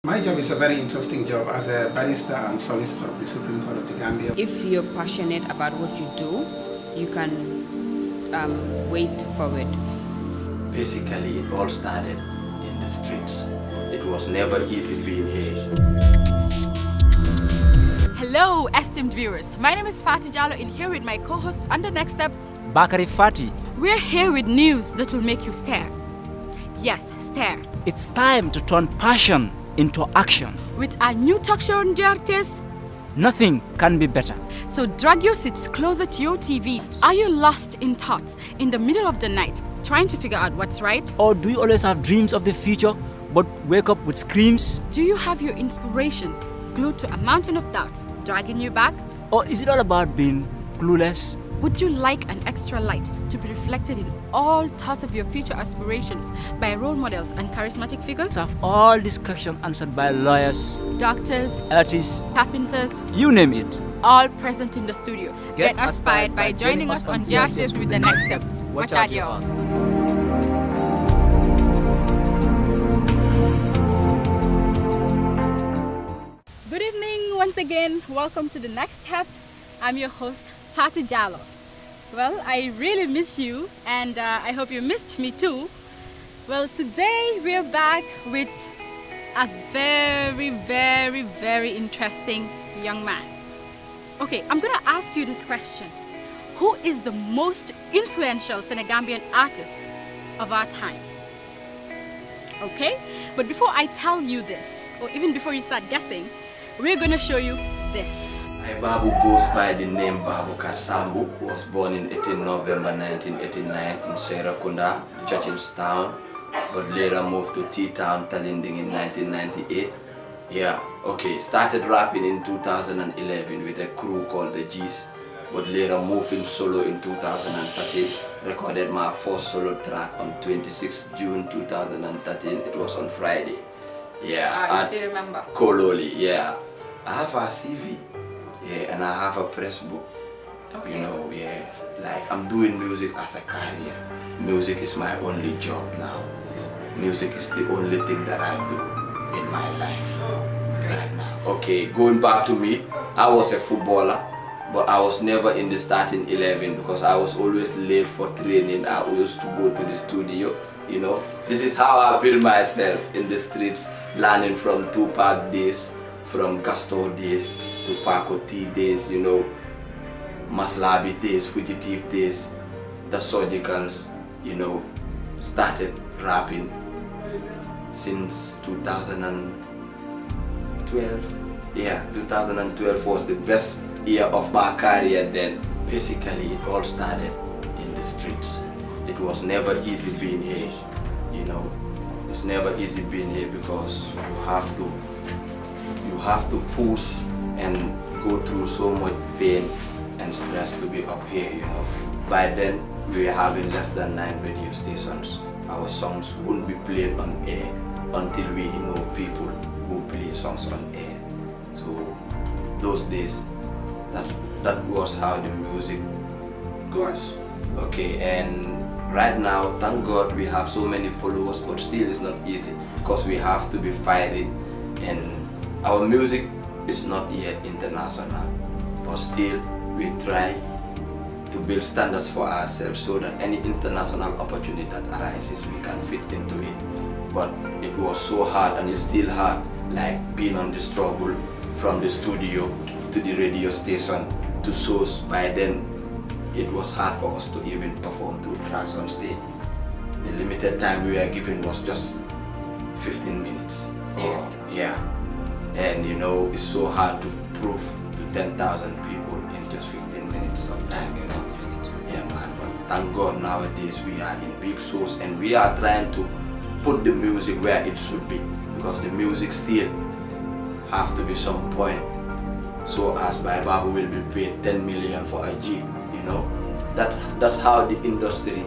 My job is a very interesting job as a barrister and solicitor of the Supreme Court of the Gambia. If you're passionate about what you do, you can wait for it. Basically, it all started in the streets. It was never easy being here. Hello, esteemed viewers. My name is Fati Jallo and here with my co-host on the next step, Bakari Fati. We're here with news that will make you stare. Yes, stare. It's time to turn passion into action. With our new talk show on JRTS, Nothing can be better. so drag your seats closer to your TV. Are you lost in thoughts in the middle of the night, trying to figure out what's right? Or do you always have dreams of the future but wake up with screams? Do you have your inspiration glued to a mountain of doubts, dragging you back? Or is it all about being clueless? Would you like an extra light to be reflected in all thoughts of your future aspirations by role models and charismatic figures? Have all these questions answered by lawyers, Doctors, artists, carpenters, you name it. all present in the studio. Get Get inspired by joining us on JRTS with the next step. Watch out, y'all. Good evening once again. Welcome to the next step. I'm your host, Fati Jallo. Well, I really miss you and I hope you missed me too. Well, today we're back with a very interesting young man. Okay, I'm gonna ask you this question. Who is the most influential Senegambian artist of our time? Okay, but before I tell you this, or even before you start guessing, we're gonna show you this. My Babou goes by the name Babou Sambu, was born in 18 November 1989 in Serakunda, Churchillstown, but later moved to T-Town, Talinding in 1998. Yeah, okay, started rapping in 2011 with a crew called the G's, but later moved in solo in 2013. Recorded my first solo track on 26 June 2013. It was on Friday. Yeah, I still remember. Kololi, yeah. I have a CV, yeah, and I have a press book. Okay. You know, yeah, like I'm doing music as a career. Music is my only job now. Music is the only thing that I do in my life right now. Okay, going back to me, I was a footballer, but I was never in the starting 11 because I was always late for training. I used to go to the studio, you know. This is how I build myself in the streets, learning from Tupac days, from Gaston days to Paco T days, you know, Maslabi days, Fugitive days, the Surgicals, you know, started rapping since 2012. Yeah, 2012 was the best year of my career then. Basically, it all started in the streets. It was never easy being here, you know. It's never easy being here because you have to push and go through so much pain and stress to be up here, you know. By then, we were having less than 9 radio stations. Our songs wouldn't be played on air until we know people who play songs on air. So those days, that was how the music goes. Okay, and right now, thank God we have so many followers, but still it's not easy because we have to be fighting, and our music is not yet international, but still we try to build standards for ourselves so that any international opportunity that arises, we can fit into it. But it was so hard, and it's still hard, like being on the struggle from the studio to the radio station to shows. By then, it was hard for us to even perform 2 tracks on stage. The limited time we were given was just 15 minutes. Seriously? Yeah. And you know, it's so hard to prove to 10,000 people in just 15 minutes of time, you know. That's really true. Yeah, man, but thank God nowadays we are in big shows and we are trying to put the music where it should be, because the music still have to be some point. So as by Babou will be paid 10 million for a Jeep, you know. That's how the industry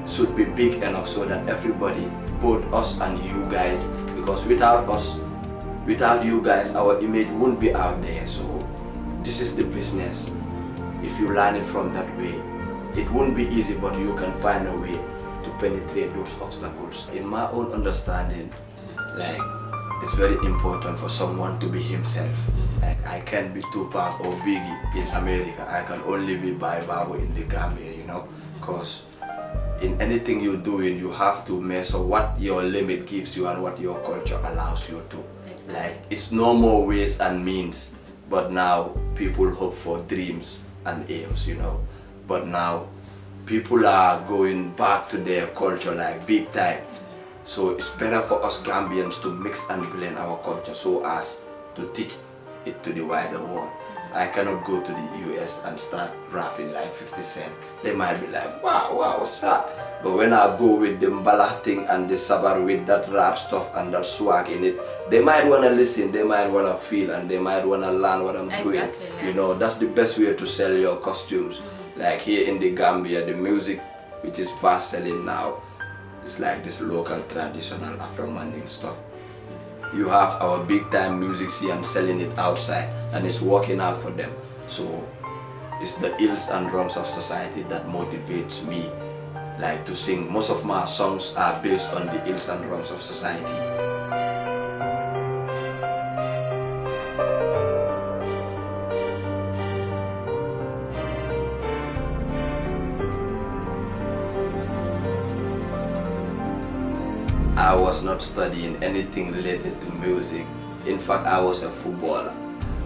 should be big enough so that everybody, both us and you guys, because without us, without you guys, our image won't be out there. So this is the business. If you learn it from that way, it won't be easy, but you can find a way to penetrate those obstacles. In my own understanding, like it's very important for someone to be himself. Like I can't be Tupac or Biggie in America. I can only be Babou in the Gambia, you know, because in anything you're doing, you have to measure what your limit gives you and what your culture allows you to. Exactly. Like it's no more ways and means, but now people hope for dreams and aims, you know. But now people are going back to their culture like big time. So it's better for us Gambians to mix and blend our culture so as to teach it to the wider world. I cannot go to the US and start rapping like 50 Cent. They might be like, wow, what's up? But when I go with the mbala thing and the sabar with that rap stuff and that swag in it, they might want to listen, they might want to feel, and they might want to learn what I'm doing. Yeah. You know, that's the best way to sell your costumes. Like here in the Gambia, the music which is fast selling now, it's like this local traditional Afro-Manding stuff. You have our big time musicians selling it outside and it's working out for them. So it's the ills and wrongs of society that motivates me like to sing. Most of my songs are based on the ills and wrongs of society. I was not studying anything related to music. In fact, I was a footballer.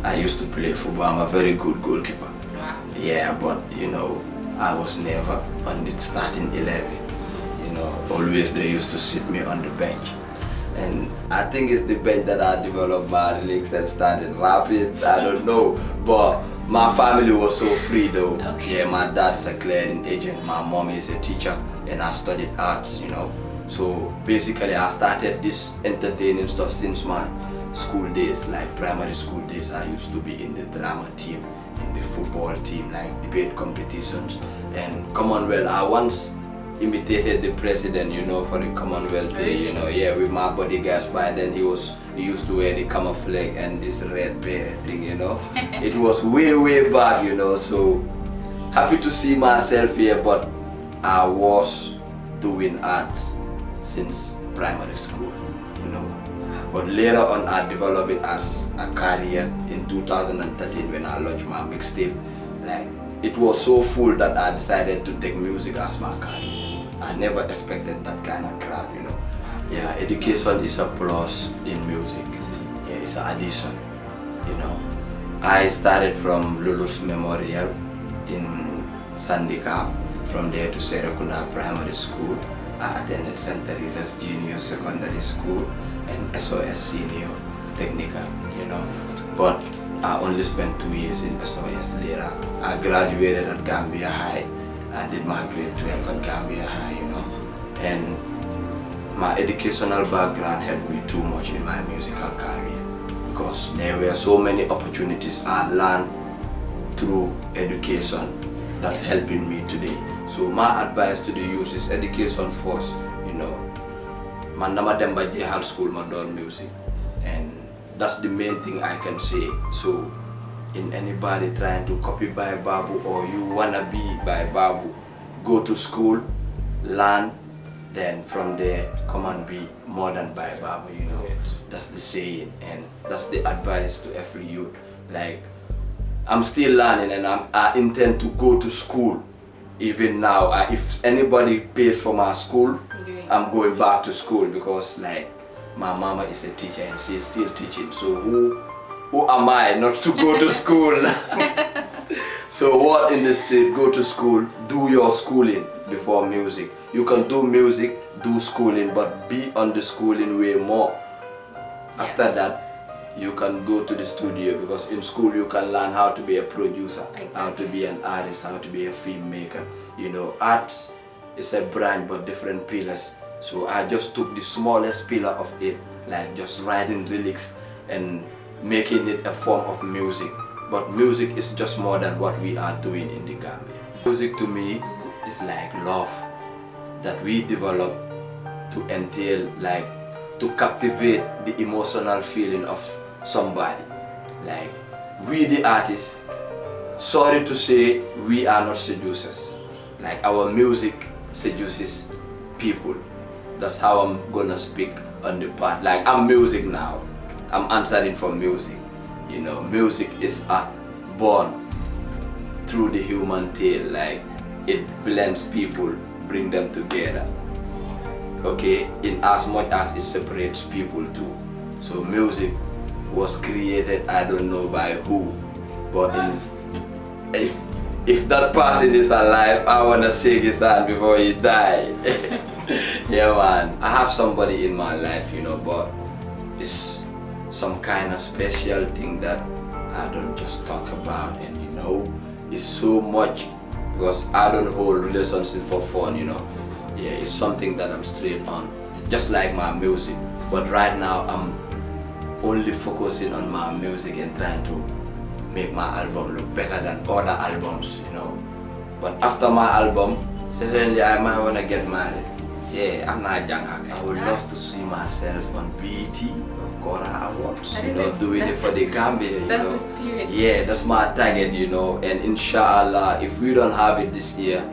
I used to play football. I'm a very good goalkeeper. Wow. Yeah, but you know, I was never on the starting 11. You know, always they used to sit me on the bench. And I think it's the bench that I developed my lyrics and started rapping. I don't know, but my family was so free though. Okay. Yeah, my dad is a clearing agent. My mom is a teacher, and I studied arts. You know. So basically I started this entertaining stuff since my school days, like primary school days. I used to be in the drama team, in the football team, like debate competitions. And Commonwealth, I once imitated the president, you know, for the Commonwealth Day, you know, yeah, with my bodyguards. By then he used to wear the camouflage and this red beret thing, you know. It was way back, you know, so happy to see myself here, but I was doing arts since primary school, you know. But later on I developed it as a career in 2013 when I launched my mixtape. Like it was so full that I decided to take music as my career. I never expected that kind of crap, you know. Yeah, education is a plus in music. Yeah, it's an addition, you know. I started from Lulu's Memorial in Sandika, from there to Serekunda Primary School. I attended St. Teresa's Junior Secondary School and SOS Senior Technical, you know. But I only spent 2 years in SOS later. I graduated at Gambia High. I did my grade 12 at Gambia High, you know. And my educational background helped me too much in my musical career because there were so many opportunities I learned through education that's helping me today. So my advice to the youth is education first, you know. Man nama dem ba jehal school ma don music, and that's the main thing I can say. So in anybody trying to copy by Babou or you wanna be by Babou, go to school, learn, then from there come and be more than by Babou, you know. That's the saying, and that's the advice to every youth. Like I'm still learning and I intend to go to school. Even now, if anybody pays for my school, I'm going back to school because like my mama is a teacher and she's still teaching. So who am I not to go to school? So what in the street, go to school, do your schooling before music. You can do music, do schooling, but be on the schooling way more. After that, you can go to the studio because in school you can learn how to be a producer, how to be an artist, how to be a filmmaker. You know, arts is a branch but different pillars. So I just took the smallest pillar of it, like just writing lyrics and making it a form of music. But music is just more than what we are doing in the Gambia. Music to me is like love that we develop to entail, like to captivate the emotional feeling of somebody. Like we the artists, sorry to say, we are not seducers. Like our music seduces people. That's how I'm gonna speak on the path. Like I'm music now. I'm answering for music. You know, music is born through the human tale. Like it blends people, bring them together. Okay, in as much as it separates people too. So music was created, I don't know by who, but if that person is alive, I wanna sing his hand before he die. Yeah, man. I have somebody in my life, you know, but it's some kind of special thing that I don't just talk about, and you know, it's so much because I don't hold relationship for fun, you know. Yeah, it's something that I'm straight on, just like my music. But right now, I'm only focusing on my music and trying to make my album look better than other albums, you know. But after my album, suddenly I might wanna get married. Yeah, I'm not young. I would love to see myself on BET or Kora Awards, you know, doing it for the Gambia, you know. That's the spirit. Yeah, that's my target, you know. And inshallah, if we don't have it this year,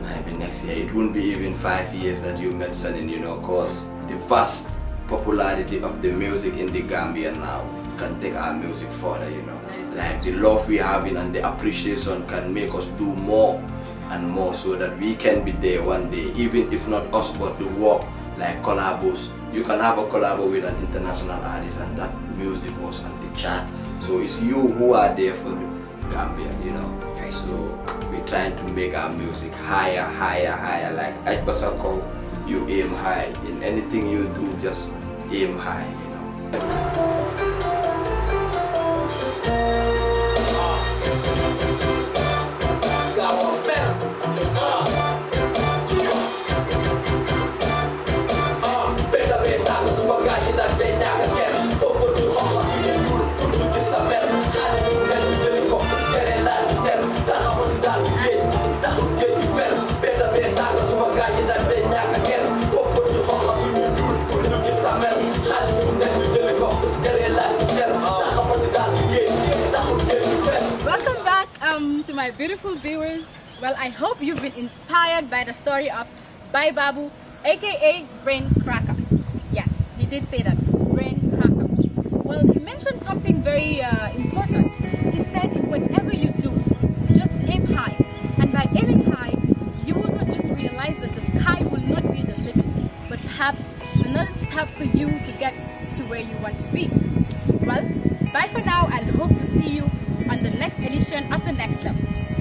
maybe next year. It won't be even 5 years that you mentioned, you know, cause the vast popularity of the music in the Gambia now can take our music further, you know. Like the love we have and the appreciation can make us do more and more so that we can be there one day, even if not us but the work, like collabos. You can have a collabo with an international artist and that music was on the chart. So it's you who are there for the Gambia, you know. So we're trying to make our music higher, higher, higher. Like Ajbasako, you aim high. In anything you do, just aim high, you know. Welcome back to my beautiful viewers. Well, I hope you've been inspired by the story of Babou, aka Brain Cracker. Yes, he did say that, Brain Cracker. Well, he mentioned something very important. He said whatever you do, just aim high. And by aiming high, you will not just realize that the sky will not be the limit, but perhaps another step for you to get to where you want to be. Well, bye for now, and hope to see you on the next edition of The Next Step.